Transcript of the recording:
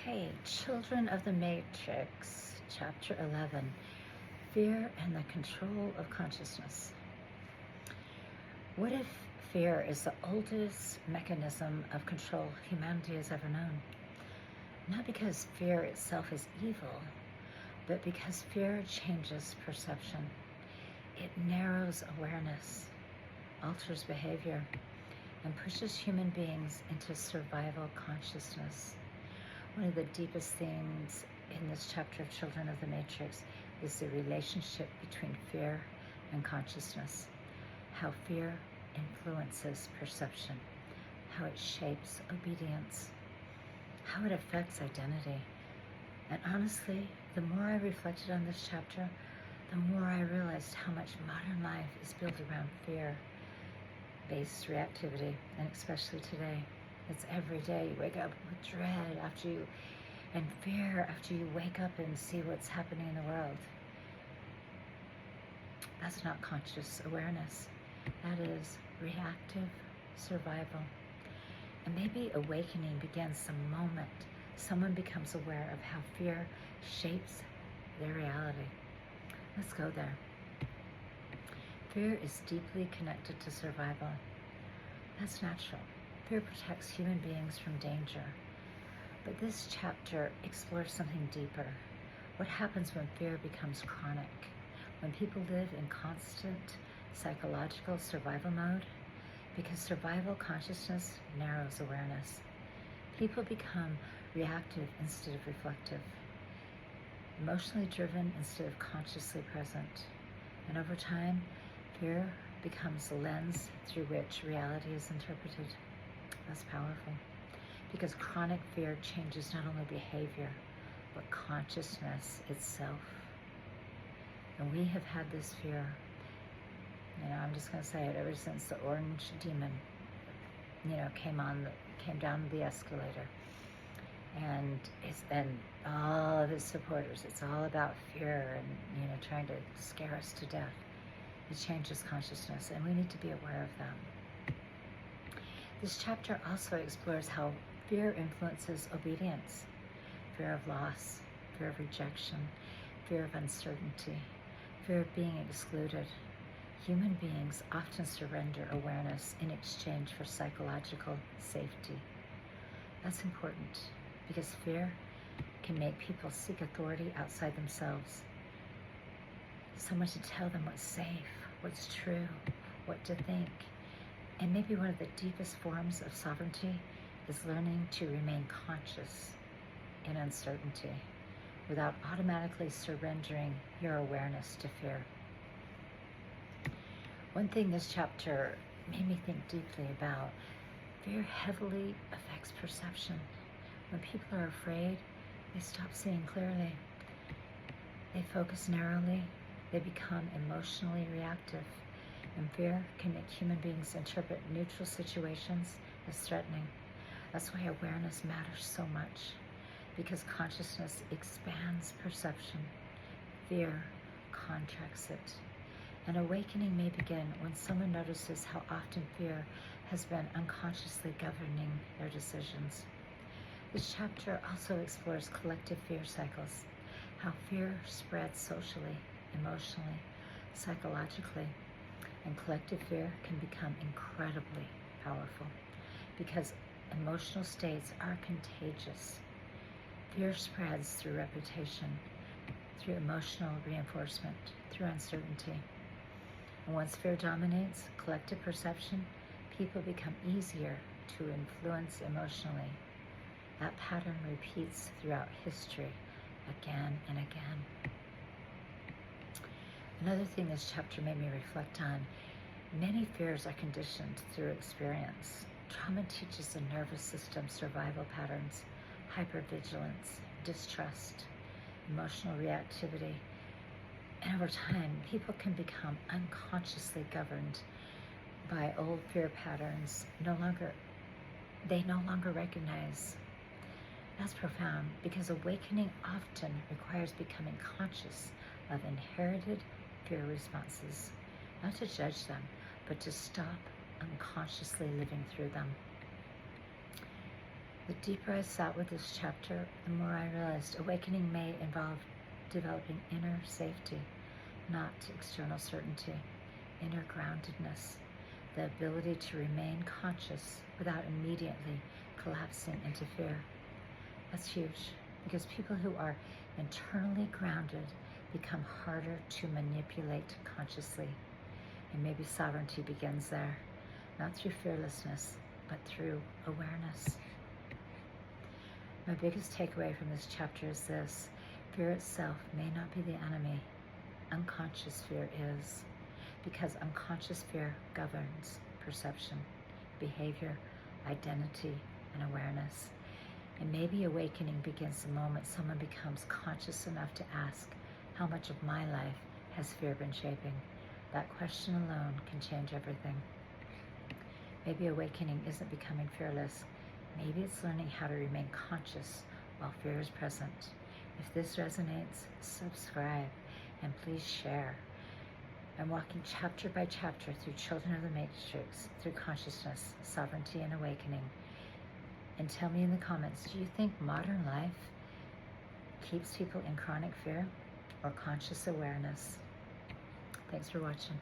Okay, Children of the Matrix, Chapter 11, Fear and the Control of Consciousness. What if fear is the oldest mechanism of control humanity has ever known? Not because fear itself is evil, but because fear changes perception. It narrows awareness, alters behavior, and pushes human beings into survival consciousness. One of the deepest themes in this chapter of Children of the Matrix is the relationship between fear and consciousness, how fear influences perception, how it shapes obedience, how it affects identity. And honestly, the more I reflected on this chapter, the more I realized how much modern life is built around fear-based reactivity, and especially today. It's every day you wake up with dread and fear after you wake up and see what's happening in the world. That's not conscious awareness. That is reactive survival. And maybe awakening begins the moment someone becomes aware of how fear shapes their reality. Let's go there. Fear is deeply connected to survival. That's natural. Fear protects human beings from danger. But this chapter explores something deeper. What happens when fear becomes chronic? When people live in constant psychological survival mode? Because survival consciousness narrows awareness. People become reactive instead of reflective, emotionally driven instead of consciously present. And over time, fear becomes the lens through which reality is interpreted. That's powerful, because chronic fear changes not only behavior, but consciousness itself. And we have had this fear, I'm just going to say it, ever since the orange demon, came down the escalator. And all of his supporters, it's all about fear and, trying to scare us to death. It changes consciousness, and we need to be aware of them. This chapter also explores how fear influences obedience, fear of loss, fear of rejection, fear of uncertainty, fear of being excluded. Human beings often surrender awareness in exchange for psychological safety. That's important, because fear can make people seek authority outside themselves. Someone to tell them what's safe, what's true, what to think. And maybe one of the deepest forms of sovereignty is learning to remain conscious in uncertainty without automatically surrendering your awareness to fear. One thing this chapter made me think deeply about: fear heavily affects perception. When people are afraid, they stop seeing clearly. They focus narrowly. They become emotionally reactive. And fear can make human beings interpret neutral situations as threatening. That's why awareness matters so much, because consciousness expands perception. Fear contracts it. An awakening may begin when someone notices how often fear has been unconsciously governing their decisions. This chapter also explores collective fear cycles, how fear spreads socially, emotionally, psychologically. And collective fear can become incredibly powerful, because emotional states are contagious. Fear spreads through repetition, through emotional reinforcement, through uncertainty. And once fear dominates collective perception, people become easier to influence emotionally. That pattern repeats throughout history, again and again. Another thing this chapter made me reflect on: many fears are conditioned through experience. Trauma teaches the nervous system survival patterns, hypervigilance, distrust, emotional reactivity. And over time, people can become unconsciously governed by old fear patterns they no longer recognize. That's profound, because awakening often requires becoming conscious of inherited fear responses, not to judge them, but to stop unconsciously living through them. The deeper I sat with this chapter, the more I realized awakening may involve developing inner safety, not external certainty, inner groundedness, the ability to remain conscious without immediately collapsing into fear. That's huge, because people who are internally grounded become harder to manipulate consciously. And maybe sovereignty begins there, not through fearlessness, but through awareness. My biggest takeaway from this chapter is this: fear itself may not be the enemy. Unconscious fear is, because unconscious fear governs perception, behavior, identity, and awareness. And maybe awakening begins the moment someone becomes conscious enough to ask, how much of my life has fear been shaping? That question alone can change everything. Maybe awakening isn't becoming fearless. Maybe it's learning how to remain conscious while fear is present. If this resonates, subscribe and please share. I'm walking chapter by chapter through Children of the Matrix, through consciousness, sovereignty, and awakening. And tell me in the comments, do you think modern life keeps people in chronic fear or conscious awareness? Thanks for watching.